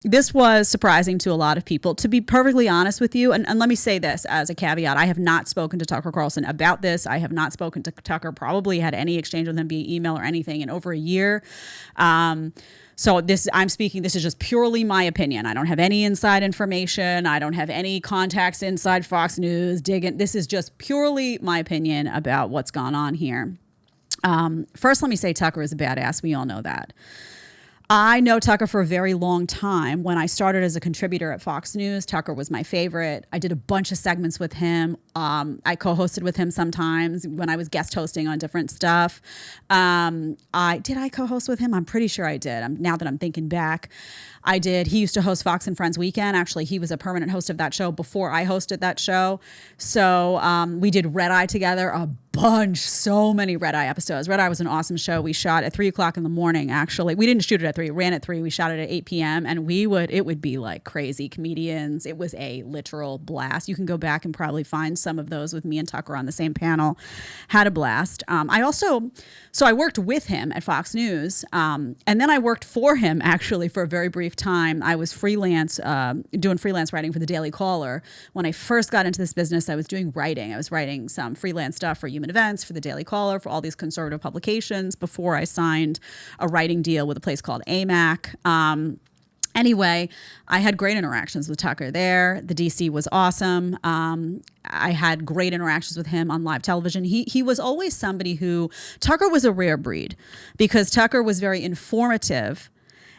This was surprising to a lot of people, to be perfectly honest with you. And let me say this as a caveat. I have not spoken to Tucker Carlson about this. I have not spoken to Tucker, probably had any exchange with him via email or anything in over a year. So this is just purely my opinion. I don't have any inside information. I don't have any contacts inside Fox News. This is just purely my opinion about what's gone on here. First, let me say Tucker is a badass. We all know that. I know Tucker for a very long time. When I started as a contributor at Fox News, Tucker was my favorite. I did a bunch of segments with him. I co-hosted with him sometimes when I was guest hosting on different stuff. Did I co-host with him? I'm pretty sure I did. Now that I'm thinking back, I did. He used to host Fox and Friends Weekend. Actually, he was a permanent host of that show before I hosted that show. So we did Red Eye together a bunch, so many Red Eye episodes. Red Eye was an awesome show. We shot at 3 o'clock in the morning, actually. We didn't shoot it at 3. It ran at 3. We shot it at 8 p.m. And it would be like crazy comedians. It was a literal blast. You can go back and probably find some of those with me and Tucker on the same panel. Had a blast. I worked with him at Fox News. And then I worked for him, actually, for a very brief time. I was doing freelance writing for the Daily Caller. When I first got into this business, I was doing writing. I was writing some freelance stuff for Human Events, for the Daily Caller, for all these conservative publications before I signed a writing deal with a place called AMAC. Anyway, I had great interactions with Tucker there. The DC was awesome. I had great interactions with him on live television. He was always somebody Tucker was a rare breed because Tucker was very informative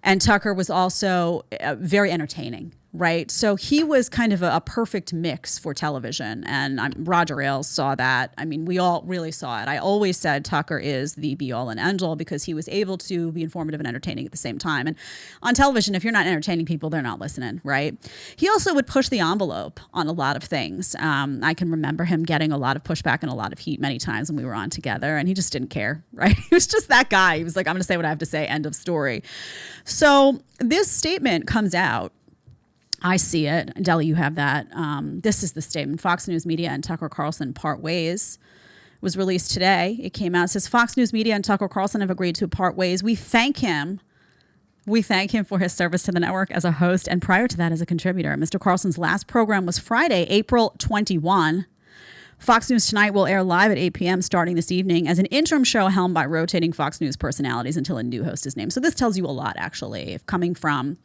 and Tucker was also very entertaining. Right. So he was kind of a perfect mix for television. And Roger Ailes saw that. I mean, we all really saw it. I always said Tucker is the be all and end all because he was able to be informative and entertaining at the same time. And on television, if you're not entertaining people, they're not listening. Right. He also would push the envelope on a lot of things. I can remember him getting a lot of pushback and a lot of heat many times when we were on together. And he just didn't care. Right. He was just that guy. He was like, I'm going to say what I have to say. End of story. So this statement comes out. I see it. Deli, you have that. This is the statement. Fox News Media and Tucker Carlson part ways. It was released today. It came out. It says Fox News Media and Tucker Carlson have agreed to part ways. We thank him. We thank him for his service to the network as a host and prior to that as a contributor. Mr. Carlson's last program was Friday, April 21. Fox News Tonight will air live at 8 p.m. starting this evening as an interim show helmed by rotating Fox News personalities until a new host is named. So this tells you a lot, actually, if coming from...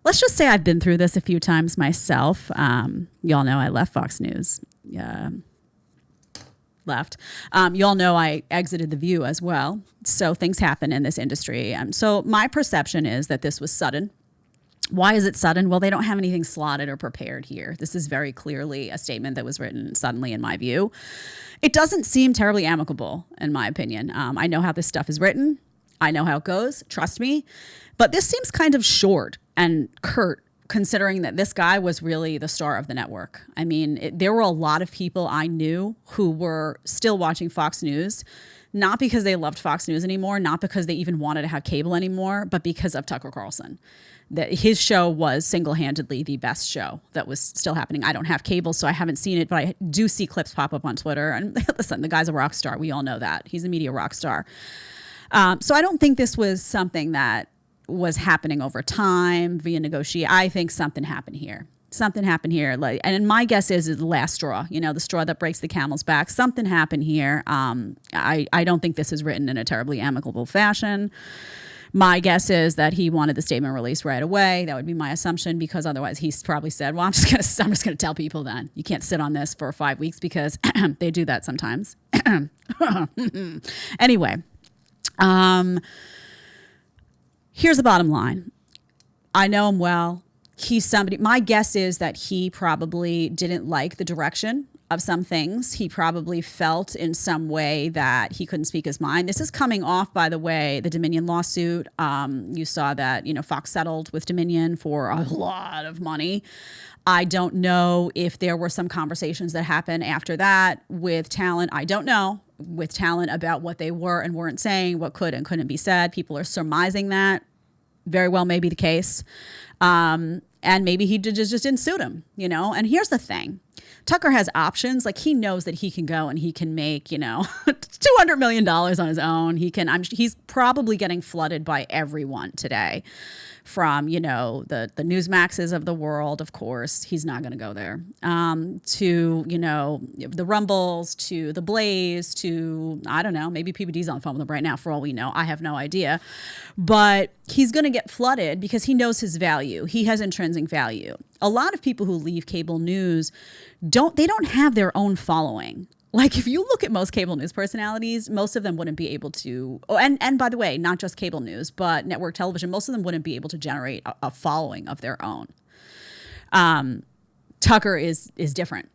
Let's just say I've been through this a few times myself. Y'all know I left Fox News. Y'all know I exited The View as well. So things happen in this industry. So my perception is that this was sudden. Why is it sudden? Well, they don't have anything slotted or prepared here. This is very clearly a statement that was written suddenly, in my view. It doesn't seem terribly amicable, in my opinion. I know how this stuff is written. I know how it goes. Trust me. But this seems kind of short and curt, considering that this guy was really the star of the network. I mean, there were a lot of people I knew who were still watching Fox News, not because they loved Fox News anymore, not because they even wanted to have cable anymore, but because of Tucker Carlson. That his show was single-handedly the best show that was still happening. I don't have cable, so I haven't seen it, but I do see clips pop up on Twitter. And listen, the guy's a rock star. We all know that. He's a media rock star. So I don't think this was something that was happening over time via negotiation. I think something happened here. And my guess is the last straw, the straw that breaks the camel's back. Something happened here. I don't think this is written in a terribly amicable fashion. My guess is that he wanted the statement released right away. That would be my assumption, because otherwise he's probably said, well, I'm just gonna tell people then. You can't sit on this for 5 weeks, because they do that sometimes. Anyway, here's the bottom line. I know him well. He's somebody, my guess is that he probably didn't like the direction of some things. He probably felt in some way that he couldn't speak his mind. This is coming off, by the way, the Dominion lawsuit. You saw that, Fox settled with Dominion for a lot of money. I don't know if there were some conversations that happened after that with talent. I don't know. With talent about what they were and weren't saying, what could and couldn't be said. People are surmising that. Very well may be the case. And maybe he just didn't suit him, And here's the thing. Tucker has options. Like, he knows that he can go and he can make, $200 million on his own. He's probably getting flooded by everyone today, from, the Newsmaxes of the world. Of course, he's not going to go there, to, the Rumbles, to the Blaze, to, I don't know, maybe PBD's on the phone with him right now for all we know. I have no idea. But he's going to get flooded because he knows his value. He has intrinsic value. A lot of people who leave cable news don't have their own following. Like, if you look at most cable news personalities, most of them wouldn't be able to, and by the way, not just cable news, but network television, most of them wouldn't be able to generate a following of their own. Tucker is different.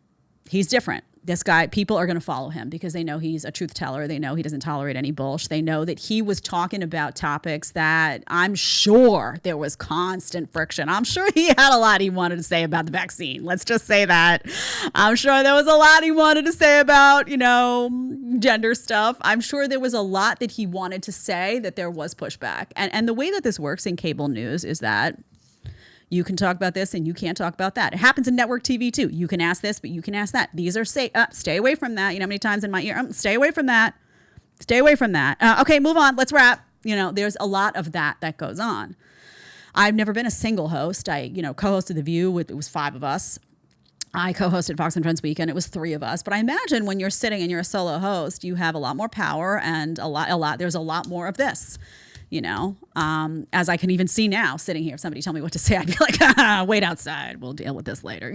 He's different. This guy, people are going to follow him because they know he's a truth teller. They know he doesn't tolerate any bullshit. They know that he was talking about topics that I'm sure there was constant friction. I'm sure he had a lot he wanted to say about the vaccine. Let's just say that. I'm sure there was a lot he wanted to say about, gender stuff. I'm sure there was a lot that he wanted to say that there was pushback. And the way that this works in cable news is that you can talk about this and you can't talk about that. It happens in network TV too. You can ask this, but you can ask that. These are stay away from that. You know how many times in my ear, stay away from that. Stay away from that. Okay, move on. Let's wrap. There's a lot of that goes on. I've never been a single host. I, co-hosted The View it was 5 of us. I co-hosted Fox and Friends Weekend. It was 3 of us. But I imagine when you're sitting and you're a solo host, you have a lot more power and there's a lot more of this. As I can even see now sitting here, if somebody tell me what to say, I'd be like, wait outside. We'll deal with this later.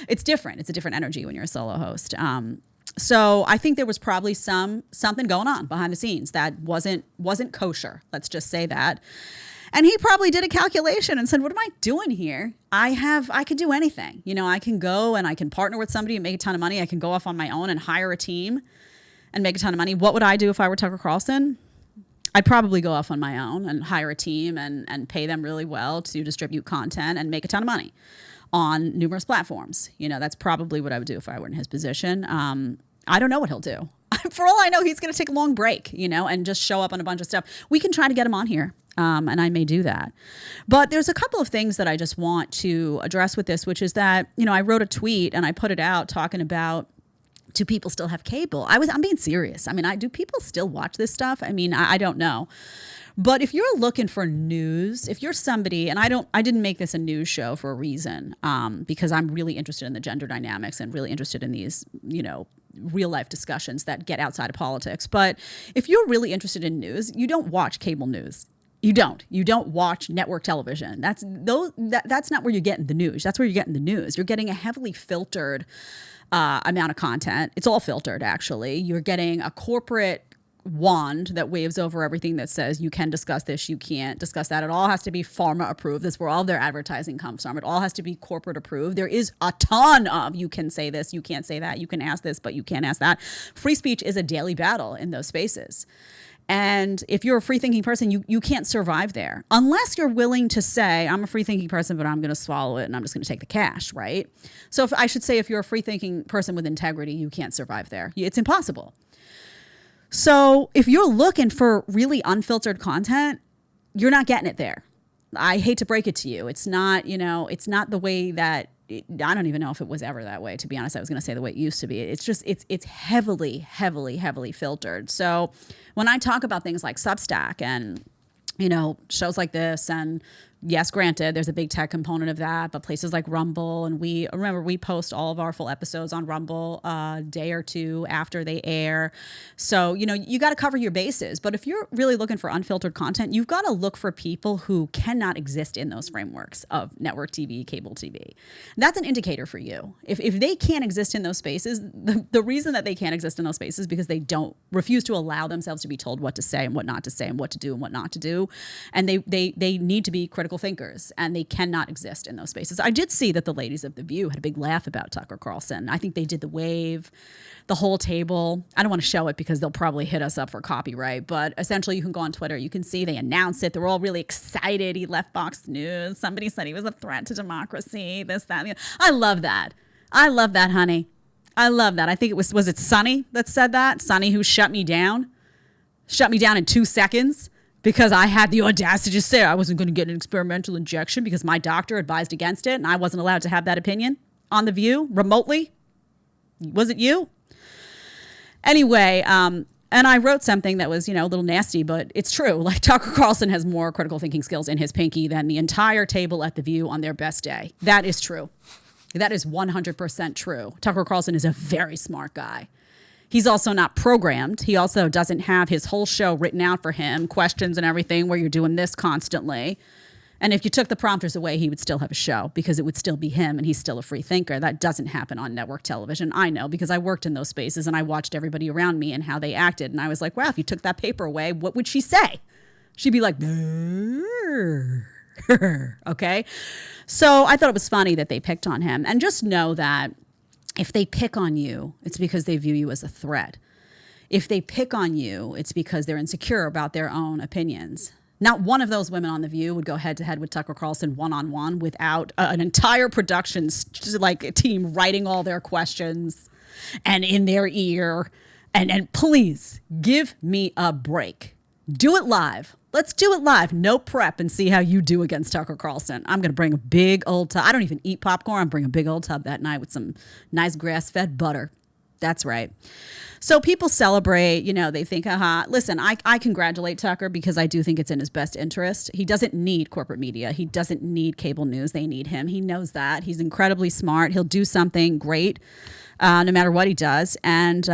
It's different. It's a different energy when you're a solo host. So I think there was probably something going on behind the scenes that wasn't kosher. Let's just say that. And he probably did a calculation and said, what am I doing here? I could do anything. I can go and I can partner with somebody and make a ton of money. I can go off on my own and hire a team and make a ton of money. What would I do if I were Tucker Carlson? I'd probably go off on my own and hire a team and pay them really well to distribute content and make a ton of money on numerous platforms. That's probably what I would do if I were in his position. I don't know what he'll do. For all I know, he's going to take a long break, and just show up on a bunch of stuff. We can try to get him on here, and I may do that. But there's a couple of things that I just want to address with this, which is that, I wrote a tweet and I put it out talking about, do people still have cable? I'm being serious. Do people still watch this stuff? I don't know. But if you're looking for news, if you're somebody, and I didn't make this a news show for a reason, because I'm really interested in the gender dynamics and really interested in these, real life discussions that get outside of politics. But if you're really interested in news, you don't watch cable news. You don't watch network television. That's not where you're getting the news. That's where you're getting the news. You're getting a heavily filtered amount of content. It's all filtered, actually. You're getting a corporate wand that waves over everything that says you can discuss this, you can't discuss that. It all has to be pharma approved. That's where all their advertising comes from. It all has to be corporate approved. There is a ton of you can say this, you can't say that, you can ask this, but you can't ask that. Free speech is a daily battle in those spaces. And if you're a free-thinking person, you can't survive there unless you're willing to say, I'm a free-thinking person, but I'm going to swallow it and I'm just going to take the cash, right? So if you're a free-thinking person with integrity, you can't survive there. It's impossible. So if you're looking for really unfiltered content, you're not getting it there. I hate to break it to you. It's not, it's not the way that, I don't even know if it was ever that way, to be honest. I was going to say the way it used to be. It's just, it's heavily, heavily, heavily filtered. So when I talk about things like Substack and, shows like this, and yes, granted, there's a big tech component of that, but places like Rumble, and we post all of our full episodes on Rumble a day or two after they air. So, you got to cover your bases. But if you're really looking for unfiltered content, you've got to look for people who cannot exist in those frameworks of network TV, cable TV. That's an indicator for you. If they can't exist in those spaces, the reason that they can't exist in those spaces is because they refuse to allow themselves to be told what to say and what not to say and what to do and what not to do. And they need to be critical thinkers, and they cannot exist in those spaces. I did see that the ladies of The View had a big laugh about Tucker Carlson. I think they did the wave, the whole table. I don't want to show it because they'll probably hit us up for copyright, but essentially you can go on Twitter. You can see they announced it. They were all really excited. He left Fox News. Somebody said he was a threat to democracy, this, that. I love that. I love that, honey. I love that. I think it was it Sonny that said that? Sonny, who shut me down in 2 seconds. Because I had the audacity to say I wasn't going to get an experimental injection because my doctor advised against it and I wasn't allowed to have that opinion on The View remotely. Was it you? Anyway, and I wrote something that was, a little nasty, but it's true. Like, Tucker Carlson has more critical thinking skills in his pinky than the entire table at The View on their best day. That is true. That is 100% true. Tucker Carlson is a very smart guy. He's also not programmed. He also doesn't have his whole show written out for him, questions and everything, where you're doing this constantly. And if you took the prompters away, he would still have a show because it would still be him and he's still a free thinker. That doesn't happen on network television. I know because I worked in those spaces and I watched everybody around me and how they acted. And I was like, wow, if you took that paper away, what would she say? She'd be like, okay. So I thought it was funny that they picked on him. And just know that if they pick on you, it's because they view you as a threat. If they pick on you, it's because they're insecure about their own opinions. Not one of those women on The View would go head to head with Tucker Carlson one-on-one without an entire production team writing all their questions and in their ear. And please give me a break. Do it live. Let's do it live. No prep and see how you do against Tucker Carlson. I'm going to bring a big old tub. I don't even eat popcorn. I'm bringing a big old tub that night with some nice grass-fed butter. That's right. So people celebrate, they think, listen, I congratulate Tucker because I do think it's in his best interest. He doesn't need corporate media. He doesn't need cable news. They need him. He knows that. He's incredibly smart. He'll do something great no matter what he does. And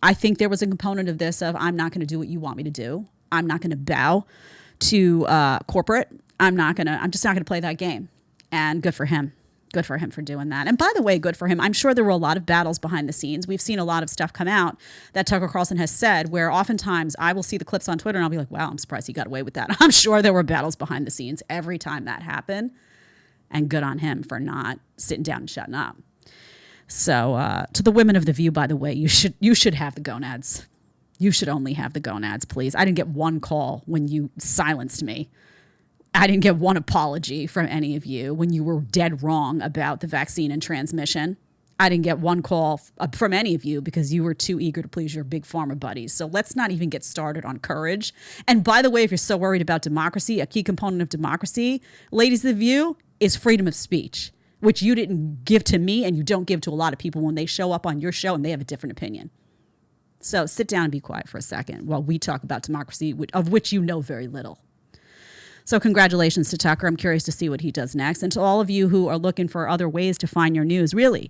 I think there was a component of this of I'm not going to do what you want me to do. I'm not going to bow to corporate. I'm just not going to play that game. And good for him. Good for him for doing that. And by the way, good for him. I'm sure there were a lot of battles behind the scenes. We've seen a lot of stuff come out that Tucker Carlson has said where oftentimes I will see the clips on Twitter and I'll be like, wow, I'm surprised he got away with that. I'm sure there were battles behind the scenes every time that happened. And good on him for not sitting down and shutting up. So to the women of The View, by the way, you should have the gonads. You should only have the gonads, please. I didn't get one call when you silenced me. I didn't get one apology from any of you when you were dead wrong about the vaccine and transmission. I didn't get one call from any of you because you were too eager to please your big pharma buddies. So let's not even get started on courage. And by the way, if you're so worried about democracy, a key component of democracy, ladies of The View, is freedom of speech, which you didn't give to me and you don't give to a lot of people when they show up on your show and they have a different opinion. So sit down and be quiet for a second while we talk about democracy, of which you know very little. So congratulations to Tucker. I'm curious to see what he does next. And to all of you who are looking for other ways to find your news, really,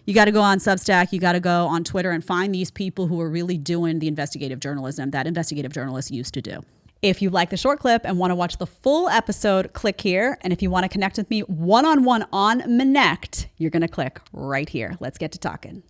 you got to go on Substack. You got to go on Twitter and find these people who are really doing the investigative journalism that investigative journalists used to do. If you like the short clip and want to watch the full episode, click here. And if you want to connect with me one-on-one on Connect, you're going to click right here. Let's get to talking.